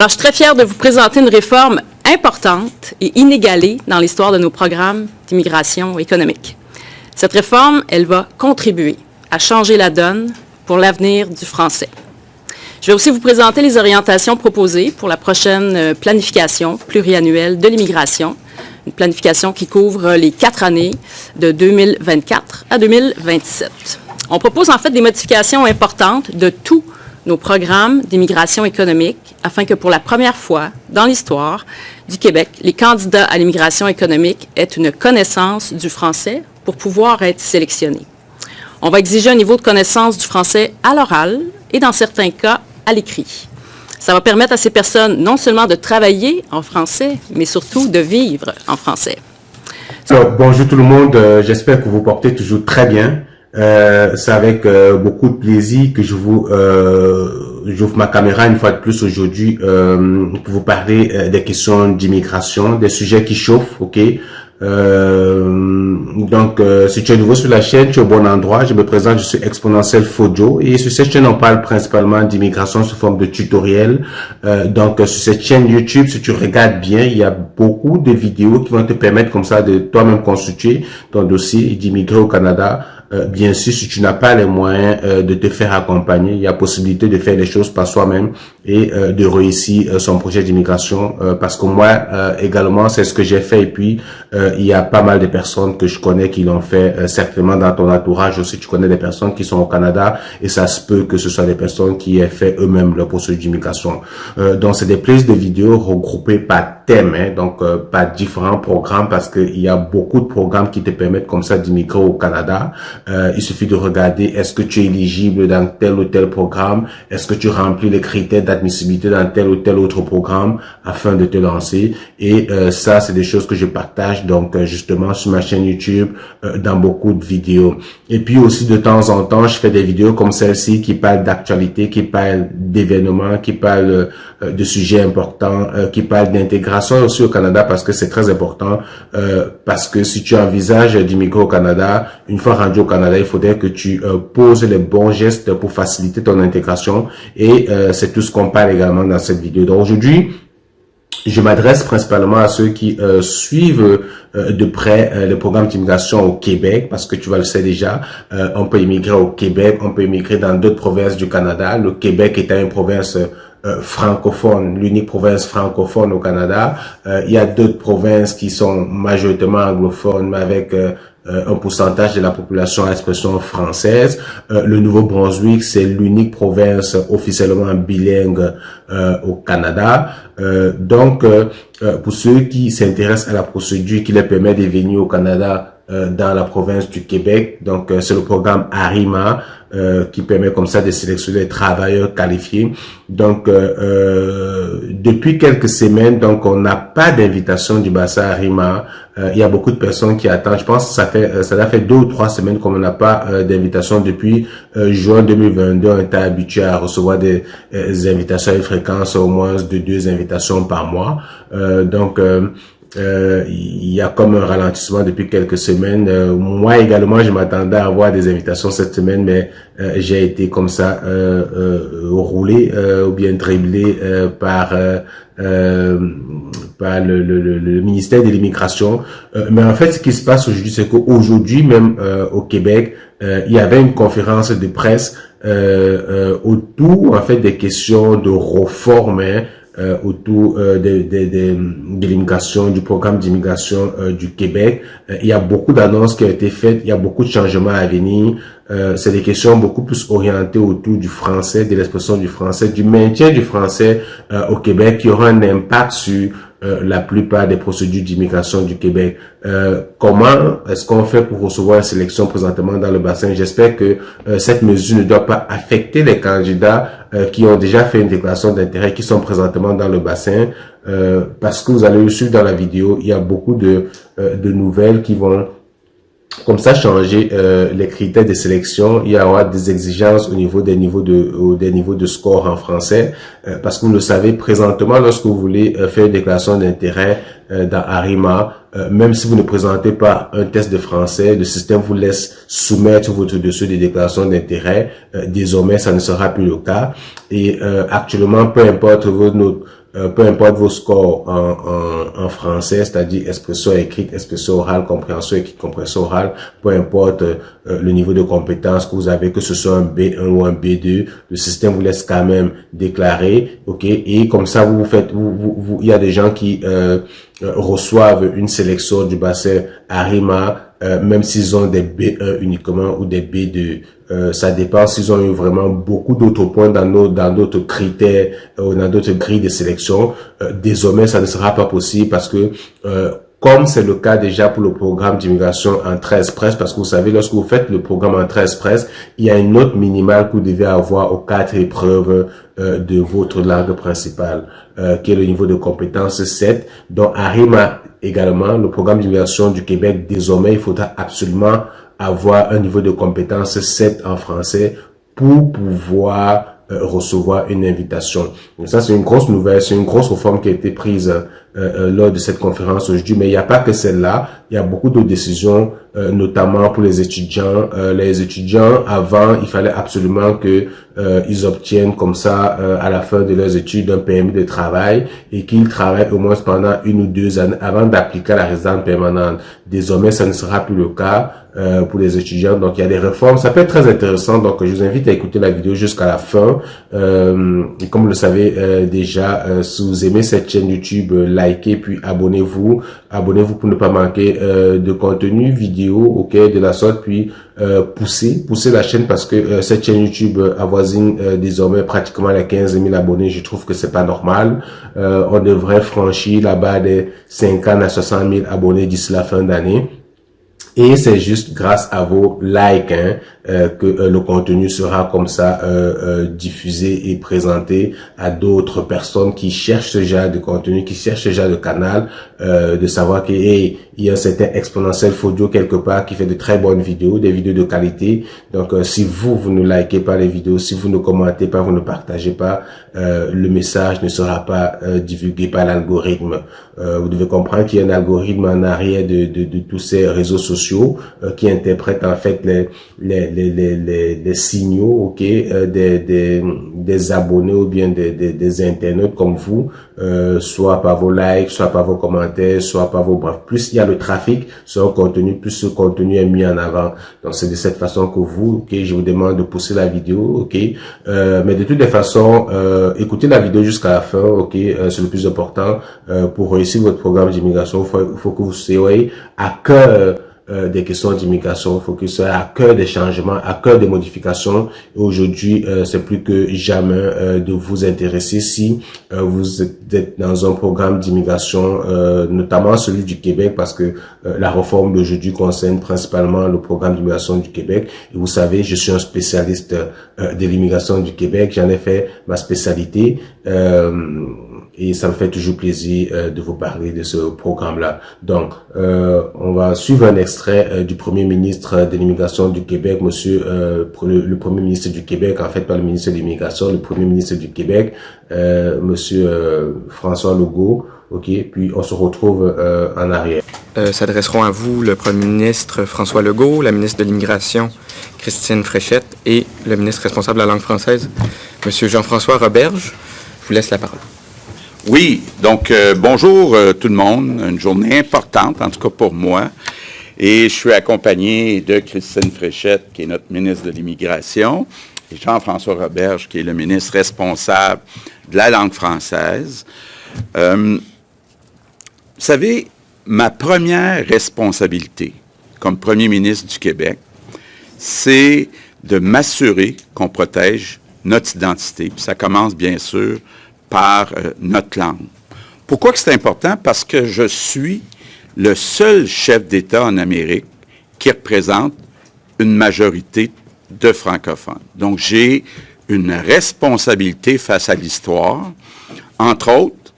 Alors, je suis très fière de vous présenter une réforme importante et inégalée dans l'histoire de nos programmes d'immigration économique. Cette réforme, elle va contribuer à changer la donne pour l'avenir du français. Je vais aussi vous présenter les orientations proposées pour la prochaine planification pluriannuelle de l'immigration, une planification qui couvre les 4 années de 2024 à 2027. On propose en fait des modifications importantes de tous nos programmes d'immigration économique afin que pour la première fois dans l'histoire du Québec, les candidats à l'immigration économique aient une connaissance du français pour pouvoir être sélectionnés. On va exiger un niveau de connaissance du français à l'oral et dans certains cas à l'écrit. Ça va permettre à ces personnes non seulement de travailler en français, mais surtout de vivre en français. Bonjour tout le monde, j'espère que vous portez toujours très bien. C'est avec beaucoup de plaisir que j'ouvre ma caméra une fois de plus aujourd'hui pour vous parler des questions d'immigration, des sujets qui chauffent, ok. Si tu es nouveau sur la chaîne, tu es au bon endroit. Je me présente, je suis Exponentiel Fojo et sur cette chaîne on parle principalement d'immigration sous forme de tutoriels. Sur cette chaîne YouTube, si tu regardes bien, il y a beaucoup de vidéos qui vont te permettre comme ça de toi-même constituer ton dossier d'immigrer au Canada. Bien sûr, si tu n'as pas les moyens de te faire accompagner, il y a possibilité de faire les choses par soi-même et de réussir son projet d'immigration. Parce que moi, également, c'est ce que j'ai fait. Et puis, il y a pas mal de personnes que je connais qui l'ont fait. Certainement dans ton entourage aussi, tu connais des personnes qui sont au Canada et ça se peut que ce soit des personnes qui aient fait eux-mêmes leur processus d'immigration. Donc, c'est des prises de vidéos regroupées par thème, par différents programmes parce qu'il y a beaucoup de programmes qui te permettent comme ça d'immigrer au Canada. Il suffit de regarder est-ce que tu es éligible dans tel ou tel programme, est-ce que tu remplis les critères d'admissibilité dans tel ou tel autre programme afin de te lancer. Et ça, c'est des choses que je partage donc justement sur ma chaîne YouTube dans beaucoup de vidéos. Et puis aussi de temps en temps, je fais des vidéos comme celle-ci qui parlent d'actualité, qui parlent d'événements, qui parlent de sujets importants, qui parlent d'intégration aussi au Canada parce que c'est très important. Parce que si tu envisages d'immigrer au Canada, une fois rendu au Canada, il faudrait que tu poses les bons gestes pour faciliter ton intégration et c'est tout ce qu'on parle également dans cette vidéo. Donc aujourd'hui, je m'adresse principalement à ceux qui suivent de près le programme d'immigration au Québec parce que tu vas le sais déjà, on peut immigrer au Québec, on peut immigrer dans d'autres provinces du Canada. Le Québec étant une province francophone, l'unique province francophone au Canada. Il y a d'autres provinces qui sont majoritairement anglophones mais avec un pourcentage de la population à expression française. Le Nouveau-Brunswick, c'est l'unique province officiellement bilingue au Canada. Pour ceux qui s'intéressent à la procédure qui les permet de venir au Canada dans la province du Québec, donc c'est le programme ARIMA qui permet comme ça de sélectionner des travailleurs qualifiés. Donc depuis quelques semaines, donc on n'a pas d'invitation du bassin ARIMA. Il y a beaucoup de personnes qui attendent. Je pense que ça a fait 2 ou 3 semaines qu'on n'a pas d'invitation depuis juin 2022. On était habitué à recevoir des invitations à une fréquence au moins de 2 invitations par mois. Il y a comme un ralentissement depuis quelques semaines. Moi également, je m'attendais à avoir des invitations cette semaine, mais j'ai été comme ça roulé ou bien driblé par le ministère de l'immigration. Mais en fait, ce qui se passe aujourd'hui, c'est qu'aujourd'hui même au Québec, il y avait une conférence de presse autour en fait des questions de réforme autour de l'immigration, du programme d'immigration du Québec. Il y a beaucoup d'annonces qui ont été faites, il y a beaucoup de changements à venir. C'est des questions beaucoup plus orientées autour du français, de l'expression du français, du maintien du français au Québec qui aura un impact sur la plupart des procédures d'immigration du Québec. Comment est-ce qu'on fait pour recevoir une sélection présentement dans le bassin? J'espère que cette mesure ne doit pas affecter les candidats qui ont déjà fait une déclaration d'intérêt, qui sont présentement dans le bassin, parce que vous allez le suivre dans la vidéo, il y a beaucoup de nouvelles qui vont comme ça changer les critères de sélection. Il y aura des exigences au niveau des niveaux de score en français parce que vous le savez présentement, lorsque vous voulez faire une déclaration d'intérêt dans ARIMA, même si vous ne présentez pas un test de français, le système vous laisse soumettre votre dossier de déclaration d'intérêt. Désormais, ça ne sera plus le cas. Et actuellement, peu importe peu importe vos scores en français, c'est-à-dire expression écrite, expression orale, compréhension écrite, compréhension orale, peu importe le niveau de compétence que vous avez, que ce soit un B1 ou un B2, le système vous laisse quand même déclarer, ok, et comme ça vous faites, il y a des gens qui reçoivent une sélection du bassin ARIMA, même s'ils ont des B1 uniquement ou des B2. Ça dépend s'ils ont eu vraiment beaucoup d'autres points dans d'autres critères ou dans d'autres grilles de sélection. Désormais, ça ne sera pas possible parce que comme c'est le cas déjà pour le programme d'immigration en 13 presse, parce que vous savez, lorsque vous faites le programme en 13 presse, il y a une note minimale que vous devez avoir aux 4 épreuves de votre langue principale, qui est le niveau de compétence 7. Donc, ARIMA également, le programme d'immigration du Québec, désormais, il faudra absolument avoir un niveau de compétence 7 en français pour pouvoir recevoir une invitation. Donc ça, c'est une grosse nouvelle, c'est une grosse réforme qui a été prise lors de cette conférence aujourd'hui, mais il n'y a pas que celle-là, il y a beaucoup d'autres décisions, notamment pour les étudiants. Les étudiants, avant, il fallait absolument que ils obtiennent comme ça, à la fin de leurs études, un permis de travail et qu'ils travaillent au moins pendant 1 ou 2 années avant d'appliquer à la résidence permanente. Désormais, ça ne sera plus le cas pour les étudiants. Donc, il y a des réformes. Ça peut être très intéressant. Donc, je vous invite à écouter la vidéo jusqu'à la fin. Et comme vous le savez déjà, si vous aimez cette chaîne YouTube, likez puis abonnez-vous. Abonnez-vous pour ne pas manquer de contenu vidéo, ok, de la sorte. Puis poussez la chaîne parce que cette chaîne YouTube avoisine désormais pratiquement les 15 000 abonnés. Je trouve que c'est pas normal. On devrait franchir la barre des 50 à 60 000 abonnés d'ici la fin d'année. Et c'est juste grâce à vos likes que le contenu sera comme ça diffusé et présenté à d'autres personnes qui cherchent ce genre de contenu, qui cherchent ce genre de canal, de savoir que il y a un certain exponentiel Fodio quelque part qui fait de très bonnes vidéos, des vidéos de qualité. Donc si vous ne likez pas les vidéos, si vous ne commentez pas, vous ne partagez pas, le message ne sera pas divulgué par l'algorithme. Vous devez comprendre qu'il y a un algorithme en arrière de tous ces réseaux sociaux qui interprètent en fait les signaux, ok, des abonnés ou bien des internautes comme vous, soit par vos likes, soit par vos commentaires, soit par vos bref. Plus il y a le trafic sur un contenu, plus ce contenu est mis en avant. Donc c'est de cette façon que vous, ok, je vous demande de pousser la vidéo, ok, mais de toutes les façons, écoutez la vidéo jusqu'à la fin, ok, c'est le plus important pour réussir votre programme d'immigration. Il faut que vous soyez à cœur des questions d'immigration, il faut que ce soit à cœur des changements, à cœur des modifications. Et aujourd'hui, c'est plus que jamais de vous intéresser si vous êtes dans un programme d'immigration, notamment celui du Québec, parce que la réforme d'aujourd'hui concerne principalement le programme d'immigration du Québec. Et vous savez, je suis un spécialiste de l'immigration du Québec, j'en ai fait ma spécialité. Et ça me fait toujours plaisir de vous parler de ce programme-là. Donc, on va suivre un extrait du Premier ministre de l'Immigration du Québec, monsieur le Premier ministre du Québec, en fait pas le ministre de l'Immigration, le Premier ministre du Québec, monsieur François Legault. Ok, puis on se retrouve en arrière. S'adresseront à vous le Premier ministre François Legault, la ministre de l'Immigration Christine Fréchette et le ministre responsable de la langue française, monsieur Jean-François Roberge. Je vous laisse la parole. Oui, donc bonjour tout le monde, une journée importante, en tout cas pour moi, et je suis accompagné de Christine Fréchette, qui est notre ministre de l'Immigration, et Jean-François Roberge, qui est le ministre responsable de la langue française. Vous savez, ma première responsabilité comme premier ministre du Québec, c'est de m'assurer qu'on protège notre identité, puis ça commence bien sûr par notre langue. Pourquoi que c'est important? Parce que je suis le seul chef d'État en Amérique qui représente une majorité de francophones. Donc, j'ai une responsabilité face à l'histoire, entre autres,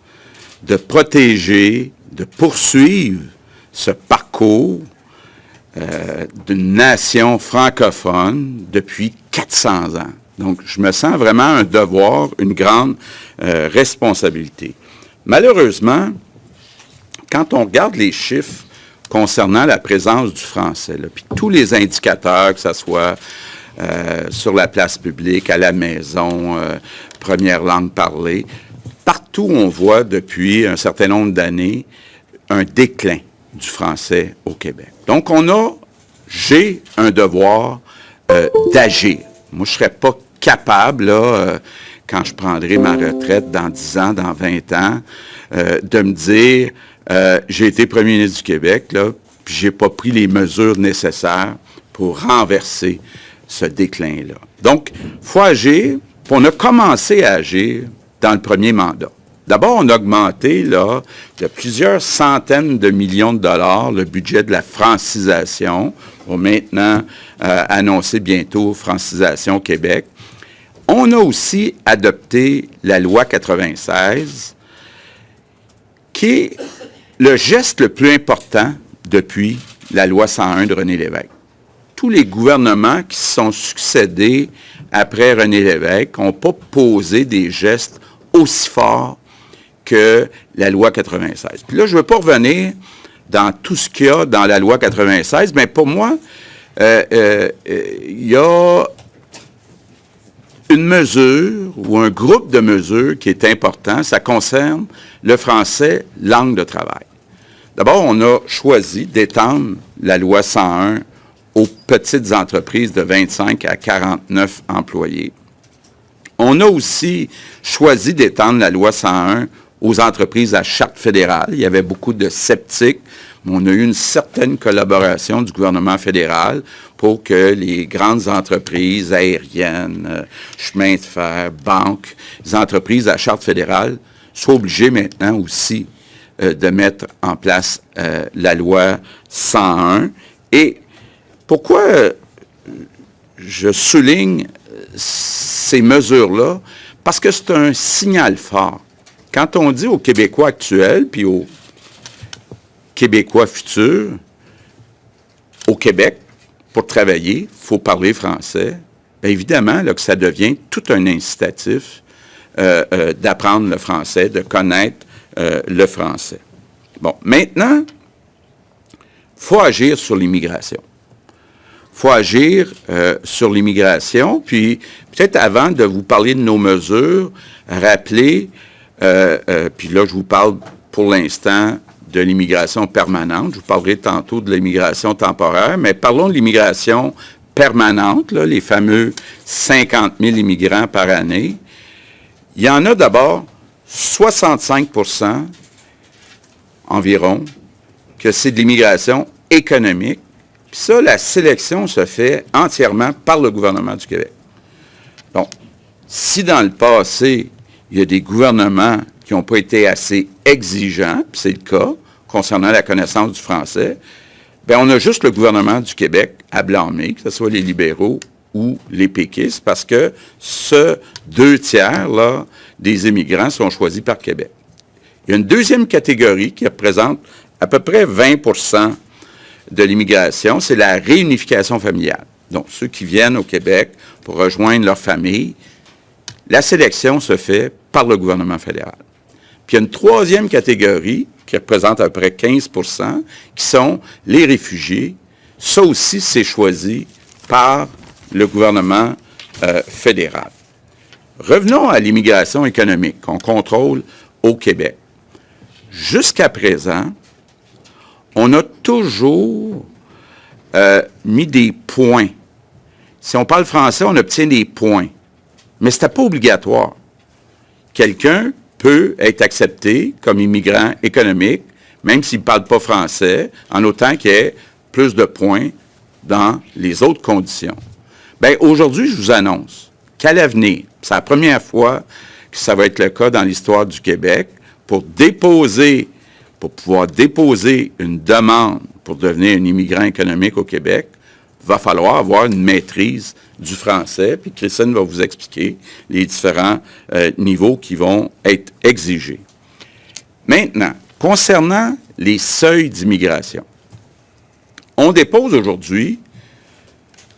de protéger, de poursuivre ce parcours d'une nation francophone depuis 400 ans. Donc, je me sens vraiment un devoir, une grande responsabilité. Malheureusement, quand on regarde les chiffres concernant la présence du français, là, puis tous les indicateurs, que ce soit sur la place publique, à la maison, première langue parlée, partout partout, on voit depuis un certain nombre d'années un déclin du français au Québec. Donc, j'ai un devoir d'agir. Moi, je ne serais pas capable, là, quand je prendrai ma retraite dans 10 ans, dans 20 ans, de me dire, j'ai été premier ministre du Québec, là, puis je n'ai pas pris les mesures nécessaires pour renverser ce déclin-là. Donc, il faut agir. Puis on a commencé à agir dans le premier mandat. D'abord, on a augmenté là, de plusieurs centaines de millions de dollars le budget de la francisation, pour maintenant annoncer bientôt Francisation Québec. On a aussi adopté la loi 96, qui est le geste le plus important depuis la loi 101 de René Lévesque. Tous les gouvernements qui se sont succédés après René Lévesque n'ont pas posé des gestes aussi forts que la loi 96. Puis là, je ne veux pas revenir dans tout ce qu'il y a dans la loi 96, mais pour moi, il y a une mesure ou un groupe de mesures qui est important. Ça concerne le français, langue de travail. D'abord, on a choisi d'étendre la loi 101 aux petites entreprises de 25 à 49 employés. On a aussi choisi d'étendre la loi 101 aux entreprises à charte fédérale. Il y avait beaucoup de sceptiques, mais on a eu une certaine collaboration du gouvernement fédéral pour que les grandes entreprises aériennes, chemins de fer, banques, les entreprises à charte fédérale soient obligées maintenant aussi de mettre en place la loi 101. Et pourquoi je souligne ces mesures-là? Parce que c'est un signal fort. Quand on dit aux Québécois actuels, puis aux Québécois futurs, au Québec, pour travailler, il faut parler français, bien évidemment là, que ça devient tout un incitatif d'apprendre le français, de connaître le français. Bon, maintenant, il faut agir sur l'immigration. Il faut agir sur l'immigration, puis peut-être avant de vous parler de nos mesures, rappeler, puis là je vous parle pour l'instant de l'immigration permanente, je vous parlerai tantôt de l'immigration temporaire, mais parlons de l'immigration permanente, là, les fameux 50 000 immigrants par année. Il y en a d'abord 65% environ que c'est de l'immigration économique. Puis ça, la sélection se fait entièrement par le gouvernement du Québec. Bon, si dans le passé, il y a des gouvernements qui n'ont pas été assez exigeants, puis c'est le cas, concernant la connaissance du français, bien, on a juste le gouvernement du Québec à blâmer, que ce soit les libéraux ou les péquistes, parce que ce 2/3 des immigrants sont choisis par Québec. Il y a une deuxième catégorie qui représente à peu près 20% de l'immigration, c'est la réunification familiale. Donc, ceux qui viennent au Québec pour rejoindre leur famille, la sélection se fait par le gouvernement fédéral. Puis il y a une troisième catégorie qui représente à peu près 15%, qui sont les réfugiés. Ça aussi, c'est choisi par le gouvernement fédéral. Revenons à l'immigration économique qu'on contrôle au Québec. Jusqu'à présent, on a toujours mis des points. Si on parle français, on obtient des points. Mais ce n'était pas obligatoire. Quelqu'un peut être accepté comme immigrant économique, même s'il ne parle pas français, en autant qu'il y ait plus de points dans les autres conditions. Bien, aujourd'hui, je vous annonce qu'à l'avenir, c'est la première fois que ça va être le cas dans l'histoire du Québec, pour pouvoir déposer une demande pour devenir un immigrant économique au Québec, il va falloir avoir une maîtrise du français, puis Christine va vous expliquer les différents niveaux qui vont être exigés. Maintenant, concernant les seuils d'immigration, on dépose aujourd'hui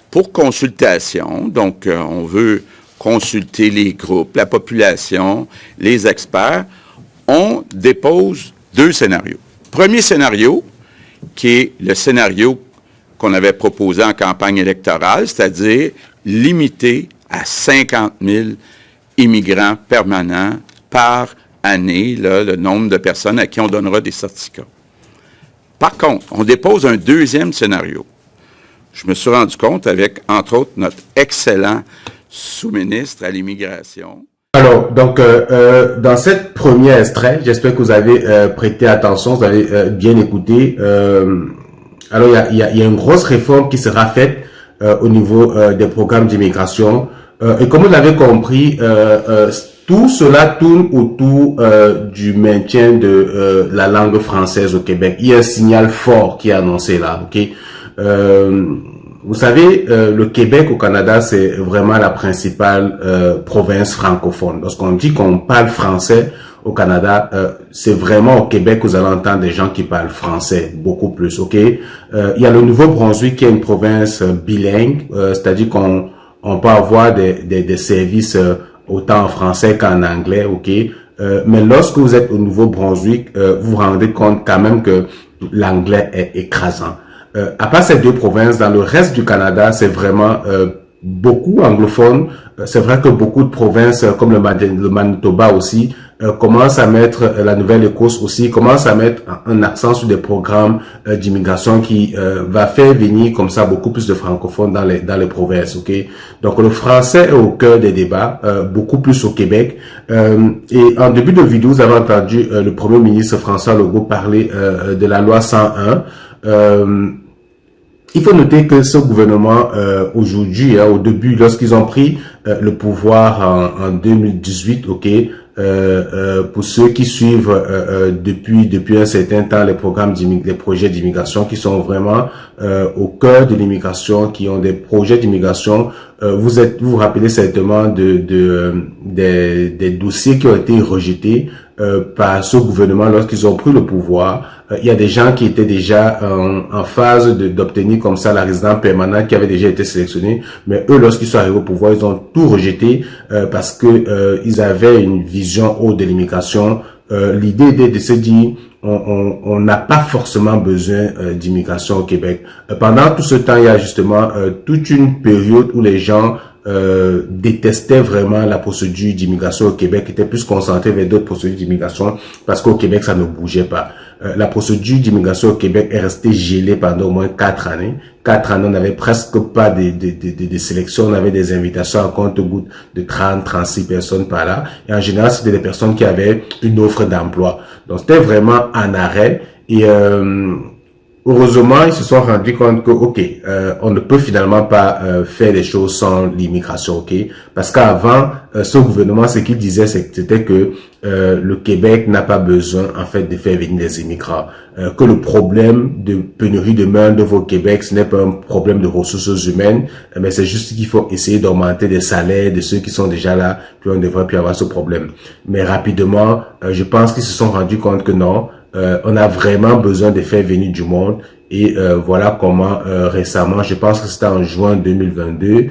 pour consultation, donc on veut consulter les groupes, la population, les experts, on dépose 2 scénarios. Premier scénario, qui est le scénario qu'on avait proposé en campagne électorale, c'est-à-dire limité à 50 000 immigrants permanents par année là, le nombre de personnes à qui on donnera des certificats. Par contre, on dépose un deuxième scénario. Je me suis rendu compte avec, entre autres, notre excellent sous-ministre à l'immigration. Alors, donc, dans cette première extrait, j'espère que vous avez prêté attention, vous avez bien écouté. Alors, il y a une grosse réforme qui sera faite au niveau des programmes d'immigration. Et comme vous l'avez compris, tout cela tourne autour du maintien de la langue française au Québec. Il y a un signal fort qui est annoncé là, ok? Vous savez, le Québec au Canada, c'est vraiment la principale province francophone. Lorsqu'on dit qu'on parle français au Canada, c'est vraiment au Québec que vous allez entendre des gens qui parlent français, beaucoup plus, ok? Il y a le Nouveau-Brunswick qui est une province bilingue, c'est-à-dire qu'on peut avoir des services autant en français qu'en anglais, ok? Mais lorsque vous êtes au Nouveau-Brunswick, vous vous rendez compte quand même que l'anglais est écrasant. À part ces deux provinces, dans le reste du Canada, c'est vraiment beaucoup anglophone. C'est vrai que beaucoup de provinces, comme le Manitoba aussi, commencent à mettre, la Nouvelle-Écosse aussi, commencent à mettre un accent sur des programmes d'immigration qui va faire venir comme ça beaucoup plus de francophones dans les provinces, ok? Donc le français est au cœur des débats, beaucoup plus au Québec. Et en début de vidéo, vous avez entendu le Premier ministre François Legault parler de la loi 101. Il faut noter que ce gouvernement, aujourd'hui, au début, lorsqu'ils ont pris le pouvoir en 2018, ok, pour ceux qui suivent depuis un certain temps les programmes les projets d'immigration qui sont vraiment au cœur de l'immigration, qui ont des projets d'immigration, vous vous rappelez certainement des dossiers qui ont été rejetés par ce gouvernement lorsqu'ils ont pris le pouvoir. Il y a des gens qui étaient déjà en phase d'obtenir comme ça la résidence permanente, qui avaient déjà été sélectionnés, mais eux, lorsqu'ils sont arrivés au pouvoir, ils ont tout rejeté parce que ils avaient une vision haute de l'immigration. L'idée était de se dire on n'a pas forcément besoin d'immigration au Québec. Pendant tout ce temps, il y a justement toute une période où les gens détestaient vraiment la procédure d'immigration au Québec, étaient plus concentrés vers d'autres procédures d'immigration parce qu'au Québec, ça ne bougeait pas. La procédure d'immigration au Québec est restée gelée pendant au moins 4 années. 4 années, on n'avait presque pas de sélection, on avait des invitations à compte-gouttes de 30, 36 personnes par là. Et en général, c'était des personnes qui avaient une offre d'emploi. Donc, c'était vraiment en arrêt. Et heureusement, ils se sont rendus compte que, ok, on ne peut finalement pas faire les choses sans l'immigration, ok? Parce qu'avant, ce gouvernement, ce qu'il disait, c'était que le Québec n'a pas besoin, en fait, de faire venir des immigrants. Que le problème de pénurie de main-d'œuvre au Québec, ce n'est pas un problème de ressources humaines, mais c'est juste qu'il faut essayer d'augmenter les salaires de ceux qui sont déjà là, puis on ne devrait plus avoir ce problème. Mais rapidement, je pense qu'ils se sont rendus compte que non, on a vraiment besoin de faire venir du monde. Et voilà comment récemment, je pense que c'était en juin 2022,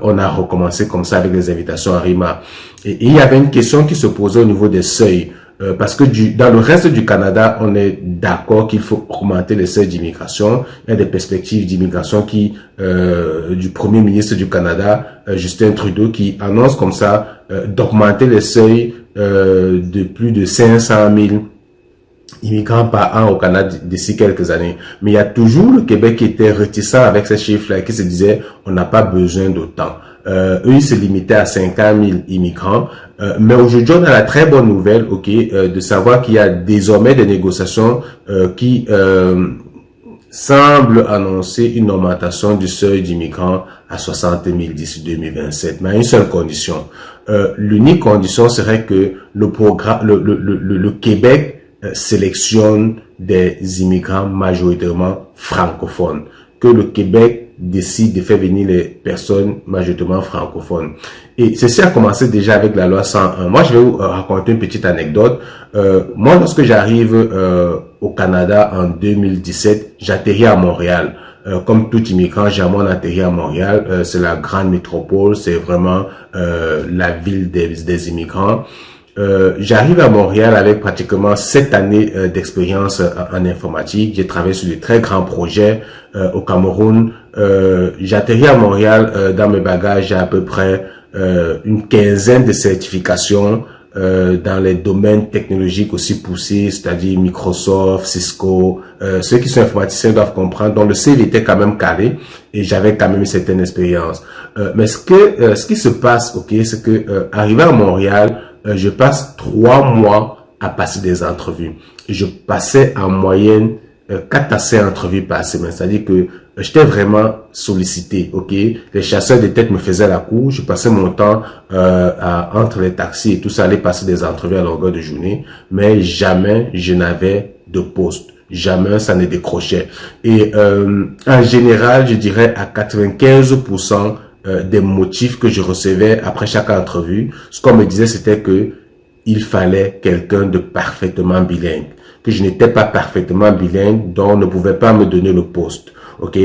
on a recommencé comme ça avec les invitations à RIMA. Et il y avait une question qui se posait au niveau des seuils. Parce que dans le reste du Canada, on est d'accord qu'il faut augmenter les seuils d'immigration. Il y a des perspectives d'immigration du Premier ministre du Canada, Justin Trudeau, qui annonce comme ça d'augmenter les seuils de plus de 500 000 immigrants par an au Canada d'ici quelques années. Mais il y a toujours le Québec qui était réticent avec ces chiffres-là, qui se disait on n'a pas besoin d'autant. Eux, ils se limitaient à 50 000 immigrants. Mais aujourd'hui, on a la très bonne nouvelle, ok, de savoir qu'il y a désormais des négociations qui semblent annoncer une augmentation du seuil d'immigrants à 60 000 d'ici 2027. Mais à une seule condition. L'unique condition serait que le Québec sélectionne des immigrants majoritairement francophones, que le Québec décide de faire venir les personnes majoritairement francophones. Et ceci a commencé déjà avec la loi 101. Moi, je vais vous raconter une petite anecdote. Moi, lorsque j'arrive au Canada en 2017, j'atterris à Montréal. Comme tout immigrant, généralement on atterrit à Montréal. C'est la grande métropole, c'est vraiment la ville des immigrants. J'arrive à Montréal avec pratiquement 7 années d'expérience en informatique. J'ai travaillé sur de très grands projets au Cameroun. J'atterris à Montréal, dans mes bagages, j'ai à peu près une quinzaine de certifications dans les domaines technologiques aussi poussés, c'est-à-dire Microsoft, Cisco. Ceux qui sont informaticiens doivent comprendre. Donc le CV était quand même calé et j'avais quand même une certaine expérience. Mais ce qui se passe, ok, c'est que arrivé à Montréal, je passe 3 mois à passer des entrevues. Je passais en moyenne 4 à 5 entrevues par semaine. C'est-à-dire que j'étais vraiment sollicité, ok. Les chasseurs de tête me faisaient la cour. Je passais mon temps entre les taxis et tout ça, aller passer des entrevues à longueur de journée. Mais jamais je n'avais de poste. Jamais ça ne décrochait. Et en général, je dirais à 95% des motifs que je recevais après chaque entrevue, ce qu'on me disait, c'était que il fallait quelqu'un de parfaitement bilingue, que je n'étais pas parfaitement bilingue, donc on ne pouvait pas me donner le poste. Ok,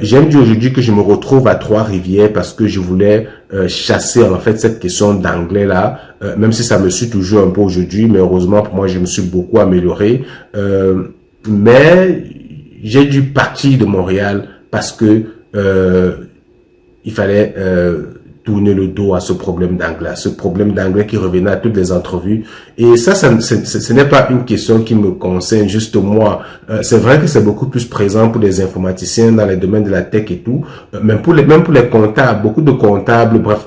j'aime dire aujourd'hui que je me retrouve à Trois-Rivières parce que je voulais chasser en fait cette question d'anglais là, même si ça me suit toujours un peu aujourd'hui, mais heureusement pour moi je me suis beaucoup amélioré. Mais j'ai dû partir de Montréal parce que il fallait tourner le dos à ce problème d'anglais qui revenait à toutes les entrevues. Et ça ce n'est pas une question qui me concerne juste moi. C'est vrai que c'est beaucoup plus présent pour les informaticiens dans les domaines de la tech et tout, même pour les comptables, beaucoup de comptables, bref.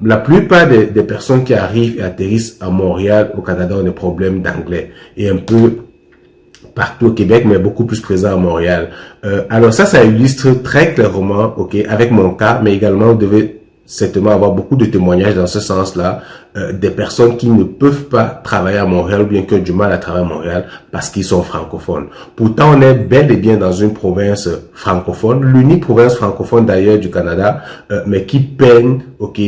La plupart des personnes qui arrivent et atterrissent à Montréal, au Canada, ont des problèmes d'anglais. Et un peu partout au Québec, mais beaucoup plus présent à Montréal. Alors ça illustre très clairement, ok, avec mon cas, mais également vous devez certainement avoir beaucoup de témoignages dans ce sens-là, des personnes qui ne peuvent pas travailler à Montréal ou bien qui ont du mal à travailler à Montréal parce qu'ils sont francophones. Pourtant, on est bel et bien dans une province francophone, l'unique province francophone d'ailleurs du Canada, mais qui peine, ok,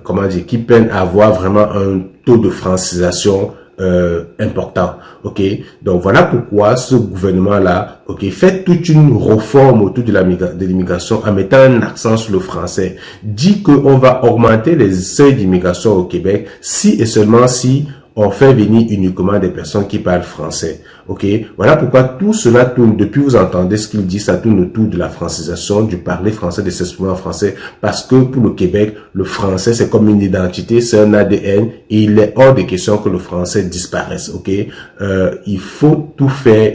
comment dire, qui peine à avoir vraiment un taux de francisation important, ok. Donc voilà pourquoi ce gouvernement-là, ok, fait toute une réforme autour de l'immigration en mettant un accent sur le français. Dit qu'on va augmenter les seuils d'immigration au Québec si et seulement si on fait venir uniquement des personnes qui parlent français. Ok, voilà pourquoi tout cela tourne, depuis vous entendez ce qu'il dit, ça tourne autour de la francisation, du parler français, de s'exprimer en français, parce que pour le Québec, le français c'est comme une identité, c'est un ADN, et il est hors de question que le français disparaisse. Ok, il faut tout faire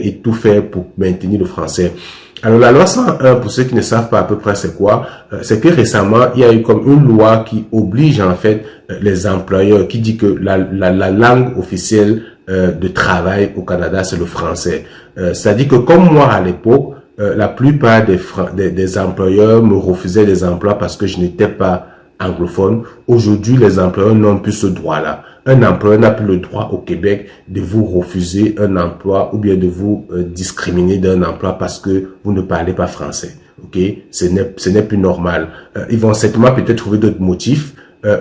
pour maintenir le français. Alors la loi 101, pour ceux qui ne savent pas à peu près c'est quoi, c'est que récemment il y a eu comme une loi qui oblige en fait les employeurs, qui dit que la langue officielle de travail au Canada c'est le français. C'est-à-dire que comme moi à l'époque, la plupart des employeurs me refusaient des emplois parce que je n'étais pas anglophone. Aujourd'hui les employeurs n'ont plus ce droit-là. Un employeur n'a plus le droit au Québec de vous refuser un emploi ou bien de vous discriminer d'un emploi parce que vous ne parlez pas français. Ok, ce n'est plus normal. Ils vont certainement peut-être trouver d'autres motifs,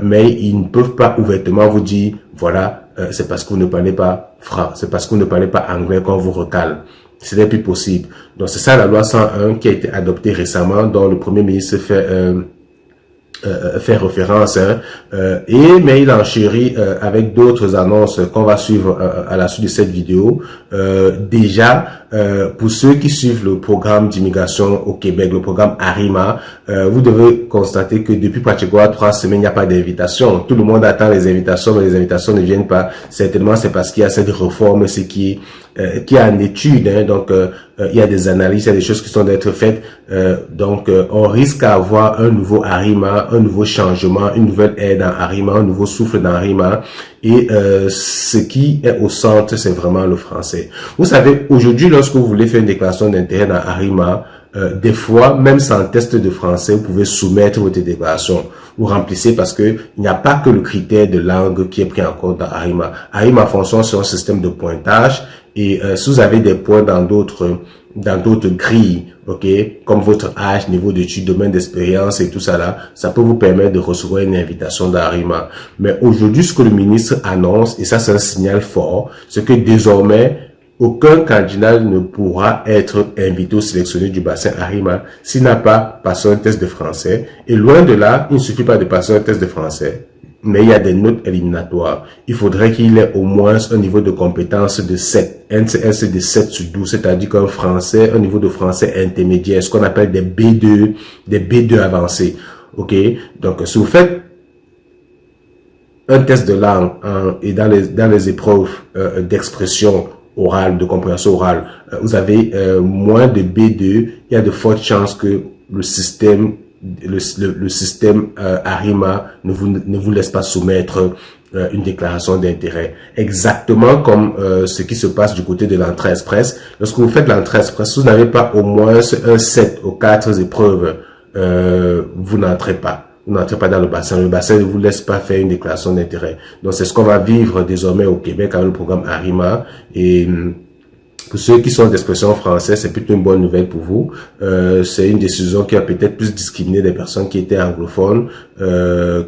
mais ils ne peuvent pas ouvertement vous dire voilà, c'est parce que vous ne parlez pas c'est parce que vous ne parlez pas anglais qu'on vous recale. Ce n'est plus possible. Donc c'est ça la loi 101 qui a été adoptée récemment, dont le Premier ministre fait référence, hein, mais il enchérit avec d'autres annonces qu'on va suivre à la suite de cette vidéo. Déjà, pour ceux qui suivent le programme d'immigration au Québec, le programme ARIMA, vous devez constater que depuis pratiquement 3 semaines, il n'y a pas d'invitation. Tout le monde attend les invitations, mais les invitations ne viennent pas. Certainement, c'est parce qu'il y a cette réforme, ce qui est en étude, hein, donc il y a des analyses, il y a des choses qui sont d'être faites, donc on risque à avoir un nouveau ARIMA, un nouveau changement, une nouvelle ère dans ARIMA, un nouveau souffle dans ARIMA, et ce qui est au centre, c'est vraiment le français. Vous savez, aujourd'hui, lorsque vous voulez faire une déclaration d'intérêt dans ARIMA, des fois, même sans test de français, vous pouvez soumettre votre déclaration. Vous remplissez parce que il n'y a pas que le critère de langue qui est pris en compte dans ARIMA. ARIMA fonctionne sur un système de pointage, et si vous avez des points dans d'autres grilles, ok, comme votre âge, niveau d'études, domaine d'expérience et tout ça là, ça peut vous permettre de recevoir une invitation d'ARIMA. Mais aujourd'hui, ce que le ministre annonce, et ça c'est un signal fort, c'est que désormais, aucun candidat ne pourra être invité ou sélectionné du bassin ARIMA s'il n'a pas passé un test de français. Et loin de là, il ne suffit pas de passer un test de français, mais il y a des notes éliminatoires. Il faudrait qu'il ait au moins un niveau de compétence de 7. NCS de 7 sur 12, c'est-à-dire qu'un français, un niveau de français intermédiaire, ce qu'on appelle des B2 avancés. Ok? Donc, si vous faites un test de langue et dans les épreuves d'expression orale, de compréhension orale, vous avez moins de B2, il y a de fortes chances que le système ARIMA ne vous laisse pas soumettre une déclaration d'intérêt. Exactement comme ce qui se passe du côté de l'entrée express. Lorsque vous faites l'entrée express, si vous n'avez pas au moins un 7 ou 4 épreuves, vous n'entrez pas. Vous n'entrez pas dans le bassin. Le bassin ne vous laisse pas faire une déclaration d'intérêt. Donc, c'est ce qu'on va vivre désormais au Québec avec le programme ARIMA. Et pour ceux qui sont d'expression française, c'est plutôt une bonne nouvelle pour vous. C'est une décision qui a peut-être plus discriminé des personnes qui étaient anglophones,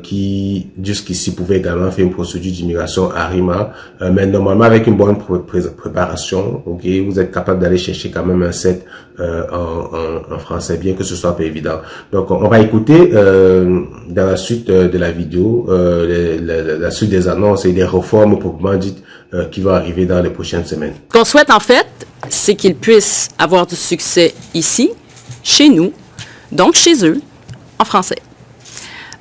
qui jusqu'ici pouvaient également faire une procédure d'immigration ARIMA. Mais normalement, avec une bonne préparation, ok, vous êtes capable d'aller chercher quand même un 7 en français, bien que ce soit pas évident. Donc, on va écouter dans la suite de la vidéo la suite des annonces et des réformes proprement dites qui vont arriver dans les prochaines semaines. Ce qu'on souhaite, en fait, c'est qu'ils puissent avoir du succès ici, chez nous, donc chez eux, en français.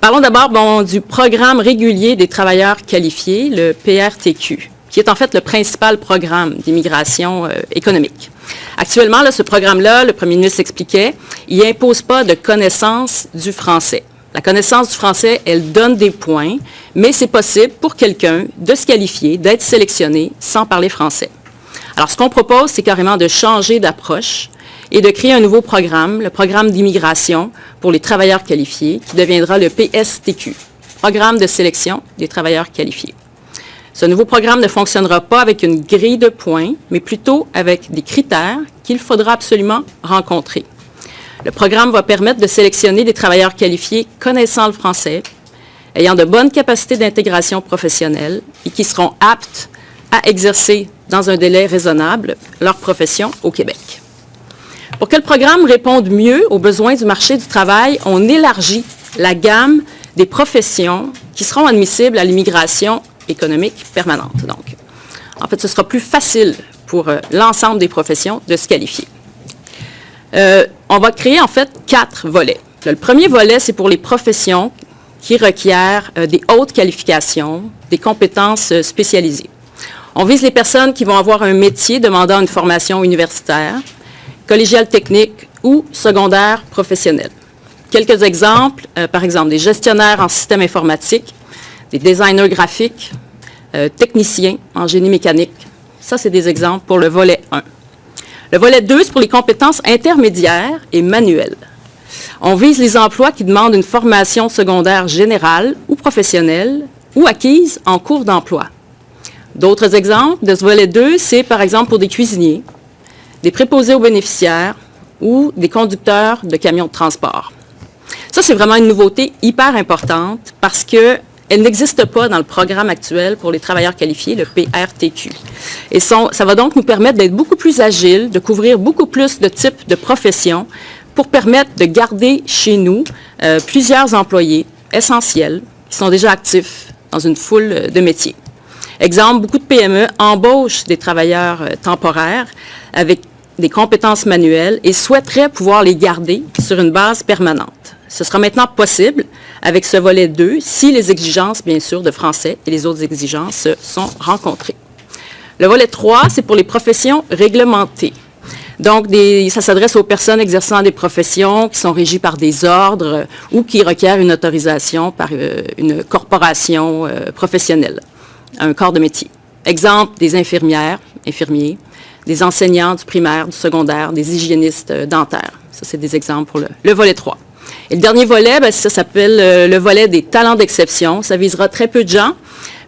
Parlons d'abord du programme régulier des travailleurs qualifiés, le PRTQ, qui est en fait le principal programme d'immigration économique. Actuellement, là, ce programme-là, le premier ministre expliquait, il n'impose pas de connaissance du français. La connaissance du français, elle donne des points, mais c'est possible pour quelqu'un de se qualifier, d'être sélectionné sans parler français. Alors, ce qu'on propose, c'est carrément de changer d'approche et de créer un nouveau programme, le programme d'immigration pour les travailleurs qualifiés, qui deviendra le PSTQ, Programme de sélection des travailleurs qualifiés. Ce nouveau programme ne fonctionnera pas avec une grille de points, mais plutôt avec des critères qu'il faudra absolument rencontrer. Le programme va permettre de sélectionner des travailleurs qualifiés connaissant le français, ayant de bonnes capacités d'intégration professionnelle et qui seront aptes à exercer dans un délai raisonnable leur profession au Québec. Pour que le programme réponde mieux aux besoins du marché du travail, on élargit la gamme des professions qui seront admissibles à l'immigration économique permanente. Donc, en fait, ce sera plus facile pour l'ensemble des professions de se qualifier. On va créer en fait 4 volets. Le premier volet, c'est pour les professions qui requièrent des hautes qualifications, des compétences spécialisées. On vise les personnes qui vont avoir un métier demandant une formation universitaire, collégiale technique ou secondaire professionnelle. Quelques exemples, par exemple, des gestionnaires en système informatique, des designers graphiques, techniciens en génie mécanique. Ça, c'est des exemples pour le volet 1. Le volet 2, c'est pour les compétences intermédiaires et manuelles. On vise les emplois qui demandent une formation secondaire générale ou professionnelle ou acquise en cours d'emploi. D'autres exemples de ce volet 2, c'est par exemple pour des cuisiniers, des préposés aux bénéficiaires ou des conducteurs de camions de transport. Ça, c'est vraiment une nouveauté hyper importante parce qu'elle n'existe pas dans le programme actuel pour les travailleurs qualifiés, le PRTQ. Et ça va donc nous permettre d'être beaucoup plus agiles, de couvrir beaucoup plus de types de professions pour permettre de garder chez nous plusieurs employés essentiels qui sont déjà actifs dans une foule de métiers. Exemple, beaucoup de PME embauchent des travailleurs temporaires avec des compétences manuelles et souhaiteraient pouvoir les garder sur une base permanente. Ce sera maintenant possible avec ce volet 2 si les exigences, bien sûr, de français et les autres exigences sont rencontrées. Le volet 3, c'est pour les professions réglementées. Donc, ça s'adresse aux personnes exerçant des professions qui sont régies par des ordres ou qui requièrent une autorisation par une corporation professionnelle, un corps de métier. Exemple, des infirmières, infirmiers, des enseignants du primaire, du secondaire, des hygiénistes dentaires. Ça, c'est des exemples pour le volet 3. Et le dernier volet, ça s'appelle le volet des talents d'exception. Ça visera très peu de gens,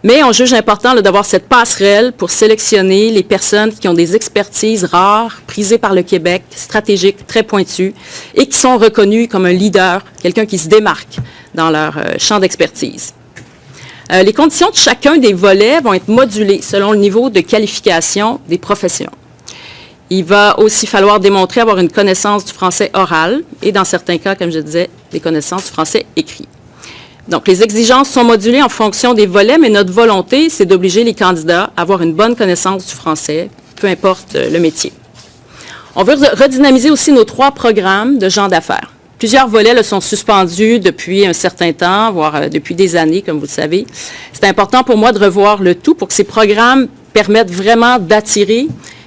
mais on juge important d'avoir cette passerelle pour sélectionner les personnes qui ont des expertises rares, prisées par le Québec, stratégiques, très pointues, et qui sont reconnues comme un leader, quelqu'un qui se démarque dans leur champ d'expertise. Les conditions de chacun des volets vont être modulées selon le niveau de qualification des professions. Il va aussi falloir démontrer avoir une connaissance du français oral et, dans certains cas, comme je disais, des connaissances du français écrit. Donc, les exigences sont modulées en fonction des volets, mais notre volonté, c'est d'obliger les candidats à avoir une bonne connaissance du français, peu importe le métier. On veut redynamiser aussi nos 3 programmes de gens d'affaires. Plusieurs volets là, sont suspendus depuis un certain temps, voire depuis des années, comme vous le savez. C'est important pour moi de revoir le tout pour que ces programmes permettent vraiment d'attirer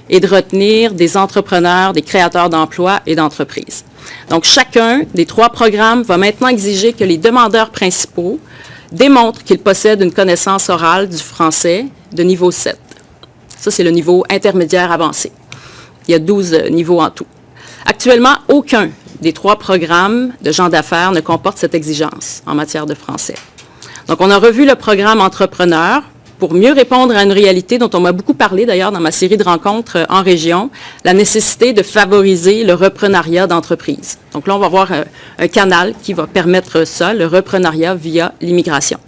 et de retenir des entrepreneurs, des créateurs d'emplois et d'entreprises. Donc, chacun des 3 programmes va maintenant exiger que les demandeurs principaux démontrent qu'ils possèdent une connaissance orale du français de niveau 7. Ça, c'est le niveau intermédiaire avancé. Il y a 12 niveaux en tout. Actuellement, aucun des 3 programmes de gens d'affaires ne comporte cette exigence en matière de français. Donc, on a revu le programme Entrepreneur pour mieux répondre à une réalité dont on m'a beaucoup parlé d'ailleurs dans ma série de rencontres en région, la nécessité de favoriser le reprenariat d'entreprise. Donc là, on va voir un canal qui va permettre ça, le reprenariat via l'immigration.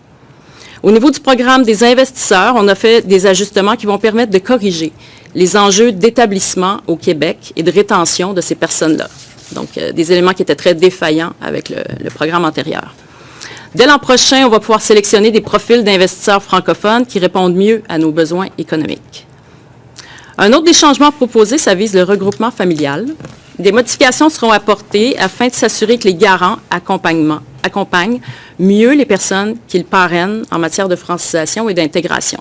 Au niveau du programme des investisseurs, on a fait des ajustements qui vont permettre de corriger les enjeux d'établissement au Québec et de rétention de ces personnes-là. Donc, des éléments qui étaient très défaillants avec le programme antérieur. Dès l'an prochain, on va pouvoir sélectionner des profils d'investisseurs francophones qui répondent mieux à nos besoins économiques. Un autre des changements proposés, ça vise le regroupement familial. Des modifications seront apportées afin de s'assurer que les garants accompagnent mieux les personnes qu'ils parrainent en matière de francisation et d'intégration.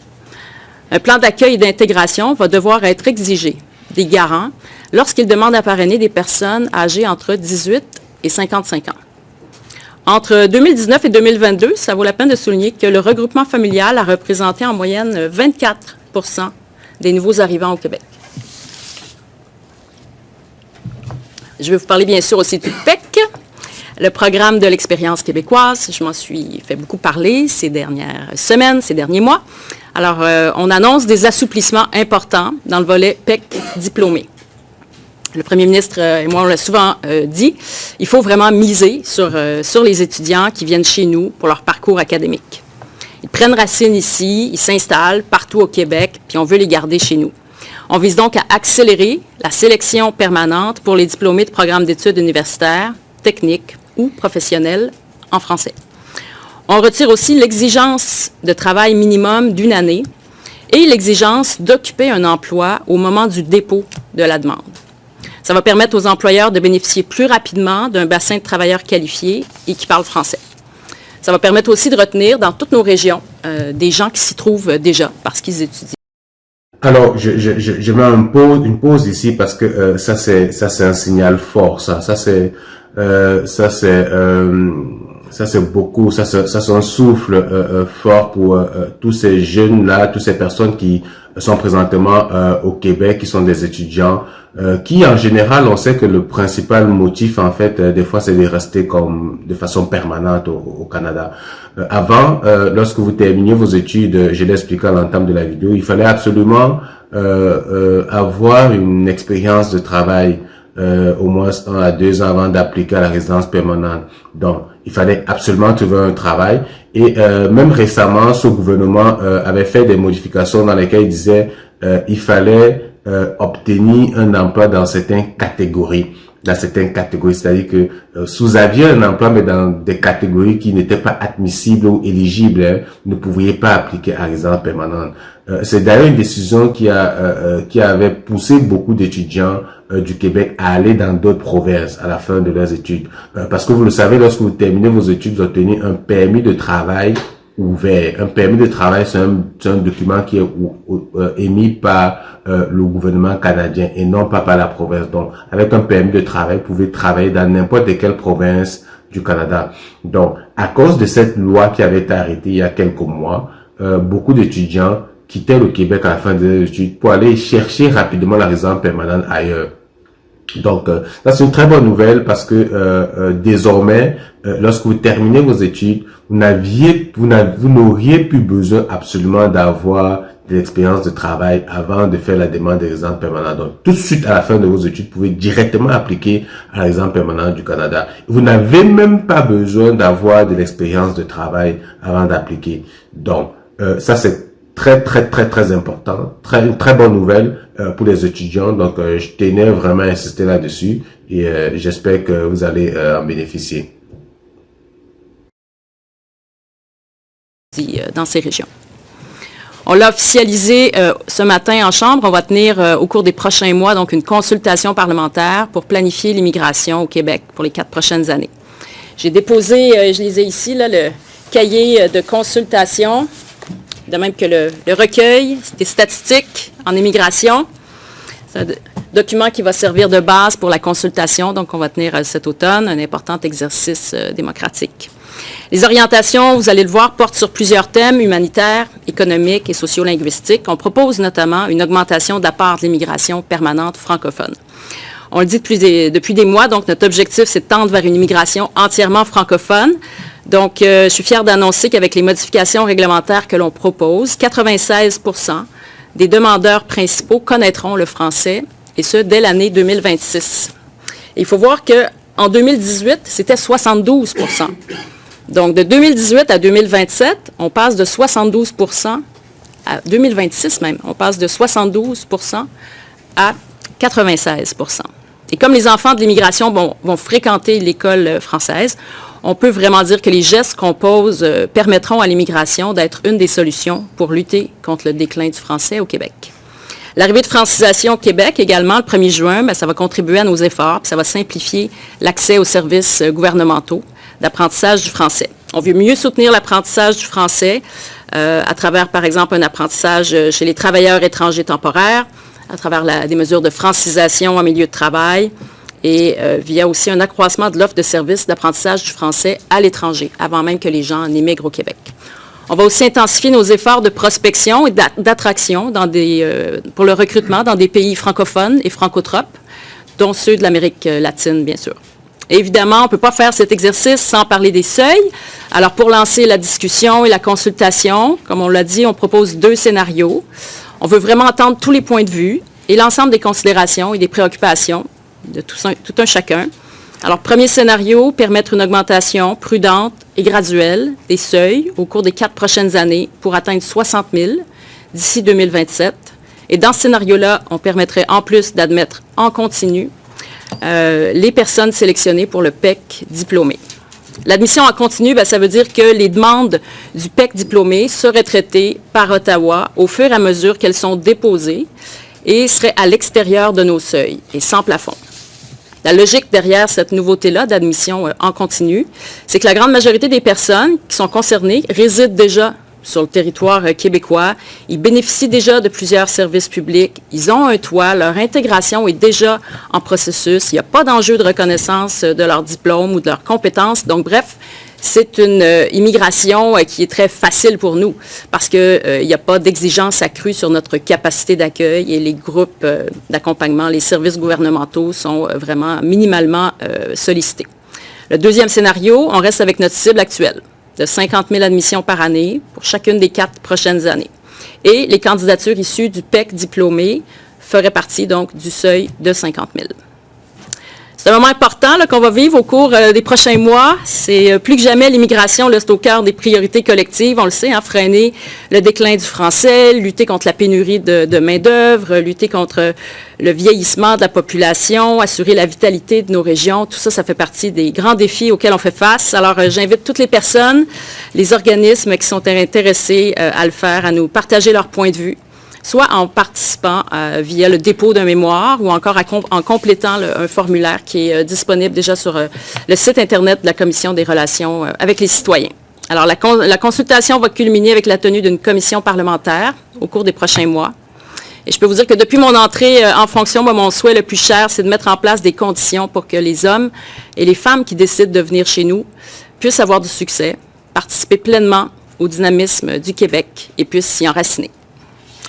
Un plan d'accueil et d'intégration va devoir être exigé des garants lorsqu'ils demandent à parrainer des personnes âgées entre 18 et 55 ans. Entre 2019 et 2022, ça vaut la peine de souligner que le regroupement familial a représenté en moyenne 24 % des nouveaux arrivants au Québec. Je vais vous parler bien sûr aussi du PEC, le programme de l'expérience québécoise. Je m'en suis fait beaucoup parler ces dernières semaines, ces derniers mois. Alors, on annonce des assouplissements importants dans le volet PEC diplômé. Le premier ministre et moi, on l'a souvent dit, il faut vraiment miser sur les étudiants qui viennent chez nous pour leur parcours académique. Ils prennent racine ici, ils s'installent partout au Québec, puis on veut les garder chez nous. On vise donc à accélérer la sélection permanente pour les diplômés de programmes d'études universitaires, techniques ou professionnels en français. On retire aussi l'exigence de travail minimum d'1 année et l'exigence d'occuper un emploi au moment du dépôt de la demande. Ça va permettre aux employeurs de bénéficier plus rapidement d'un bassin de travailleurs qualifiés et qui parlent français. Ça va permettre aussi de retenir dans toutes nos régions des gens qui s'y trouvent déjà parce qu'ils étudient. Alors, je mets une pause ici parce que ça c'est un signal fort. Ça c'est beaucoup. Ça c'est un souffle fort pour tous ces jeunes là, toutes ces personnes qui sont présentement au Québec, qui sont des étudiants. Qui en général, on sait que le principal motif en fait des fois c'est de rester comme de façon permanente au Canada. Avant, lorsque vous terminiez vos études, je l'ai expliqué à l'entame de la vidéo, il fallait absolument avoir une expérience de travail au moins 1 à 2 ans avant d'appliquer à la résidence permanente. Donc, il fallait absolument trouver un travail. Et même récemment, ce gouvernement avait fait des modifications dans lesquelles il disait il fallait obtenir un emploi dans certaines catégories. C'est-à-dire que vous aviez un emploi, mais dans des catégories qui n'étaient pas admissibles ou éligibles, vous ne pouviez pas appliquer à résidence permanente. C'est d'ailleurs une décision qui avait poussé beaucoup d'étudiants du Québec à aller dans d'autres provinces à la fin de leurs études. Parce que vous le savez, lorsque vous terminez vos études, vous obtenez un permis de travail ouvert. Un permis de travail, c'est un document qui est émis par le gouvernement canadien et non pas par la province. Donc, avec un permis de travail, vous pouvez travailler dans n'importe quelle province du Canada. Donc, à cause de cette loi qui avait été arrêtée il y a quelques mois, beaucoup d'étudiants quittaient le Québec à la fin de leurs études pour aller chercher rapidement la résidence permanente ailleurs. Donc, ça c'est une très bonne nouvelle parce que désormais, lorsque vous terminez vos études, vous n'auriez plus besoin absolument d'avoir de l'expérience de travail avant de faire la demande de résidence permanente. Donc, tout de suite à la fin de vos études, vous pouvez directement appliquer à la résidence permanente du Canada. Vous n'avez même pas besoin d'avoir de l'expérience de travail avant d'appliquer. Donc, ça c'est très important, une très bonne nouvelle pour les étudiants. Donc, je tenais vraiment à insister là-dessus et j'espère que vous allez en bénéficier. Dans ces régions. On l'a officialisé ce matin en Chambre. On va tenir au cours des prochains mois donc une consultation parlementaire pour planifier l'immigration au Québec pour les 4 prochaines années. J'ai déposé, je les ai ici, là, le cahier de consultation, de même que le recueil des statistiques en immigration. C'est un document qui va servir de base pour la consultation, donc on va tenir cet automne, un important exercice démocratique. Les orientations, vous allez le voir, portent sur plusieurs thèmes humanitaires, économiques et sociolinguistiques. On propose notamment une augmentation de la part de l'immigration permanente francophone. On le dit depuis des mois, donc notre objectif, c'est de tendre vers une immigration entièrement francophone. Donc, je suis fière d'annoncer qu'avec les modifications réglementaires que l'on propose, 96% des demandeurs principaux connaîtront le français, et ce, dès l'année 2026. Et il faut voir qu'en 2018, c'était 72%. Donc, de 2018 à 2027, on passe de 72% à 2026 même, on passe de 72% à 96%. Et comme les enfants de l'immigration vont fréquenter l'école française, on peut vraiment dire que les gestes qu'on pose permettront à l'immigration d'être une des solutions pour lutter contre le déclin du français au Québec. L'arrivée de francisation au Québec également, le 1er juin, ça va contribuer à nos efforts, puis ça va simplifier l'accès aux services gouvernementaux d'apprentissage du français. On veut mieux soutenir l'apprentissage du français à travers, par exemple, un apprentissage chez les travailleurs étrangers temporaires, à travers des mesures de francisation en milieu de travail et via aussi un accroissement de l'offre de services d'apprentissage du français à l'étranger, avant même que les gens n'immigrent au Québec. On va aussi intensifier nos efforts de prospection et d'attraction pour le recrutement dans des pays francophones et francotropes, dont ceux de l'Amérique latine, bien sûr. Et évidemment, on ne peut pas faire cet exercice sans parler des seuils. Alors, pour lancer la discussion et la consultation, comme on l'a dit, on propose 2 scénarios. On veut vraiment entendre tous les points de vue et l'ensemble des considérations et des préoccupations de tout un chacun. Alors, premier scénario, permettre une augmentation prudente et graduelle des seuils au cours des 4 prochaines années pour atteindre 60 000 d'ici 2027. Et dans ce scénario-là, on permettrait en plus d'admettre en continu les personnes sélectionnées pour le PEC diplômé. L'admission en continu, ça veut dire que les demandes du PEC diplômé seraient traitées par Ottawa au fur et à mesure qu'elles sont déposées et seraient à l'extérieur de nos seuils et sans plafond. La logique derrière cette nouveauté-là d'admission en continu, c'est que la grande majorité des personnes qui sont concernées résident déjà sur le territoire québécois. Ils bénéficient déjà de plusieurs services publics. Ils ont un toit. Leur intégration est déjà en processus. Il n'y a pas d'enjeu de reconnaissance de leur diplôme ou de leurs compétences. Donc, bref, c'est une immigration qui est très facile pour nous parce qu'il n'y a pas d'exigence accrue sur notre capacité d'accueil et les groupes d'accompagnement, les services gouvernementaux sont vraiment minimalement sollicités. Le deuxième scénario, on reste avec notre cible actuelle de 50 000 admissions par année pour chacune des 4 prochaines années. Et les candidatures issues du PEC diplômé feraient partie donc du seuil de 50 000. C'est un moment important qu'on va vivre au cours des prochains mois. C'est plus que jamais l'immigration, c'est au cœur des priorités collectives. On le sait, freiner le déclin du français, lutter contre la pénurie de main-d'œuvre, lutter contre le vieillissement de la population, assurer la vitalité de nos régions. Tout ça, ça fait partie des grands défis auxquels on fait face. Alors, j'invite toutes les personnes, les organismes qui sont intéressés à le faire, à nous partager leur point de vue, soit en participant via le dépôt d'un mémoire ou encore en complétant un formulaire qui est disponible déjà sur le site Internet de la Commission des relations avec les citoyens. Alors, la consultation va culminer avec la tenue d'une commission parlementaire au cours des prochains mois. Et je peux vous dire que depuis mon entrée en fonction, mon souhait le plus cher, c'est de mettre en place des conditions pour que les hommes et les femmes qui décident de venir chez nous puissent avoir du succès, participer pleinement au dynamisme du Québec et puissent s'y enraciner.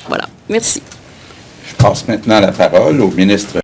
Voilà. Merci. Je passe maintenant la parole au ministre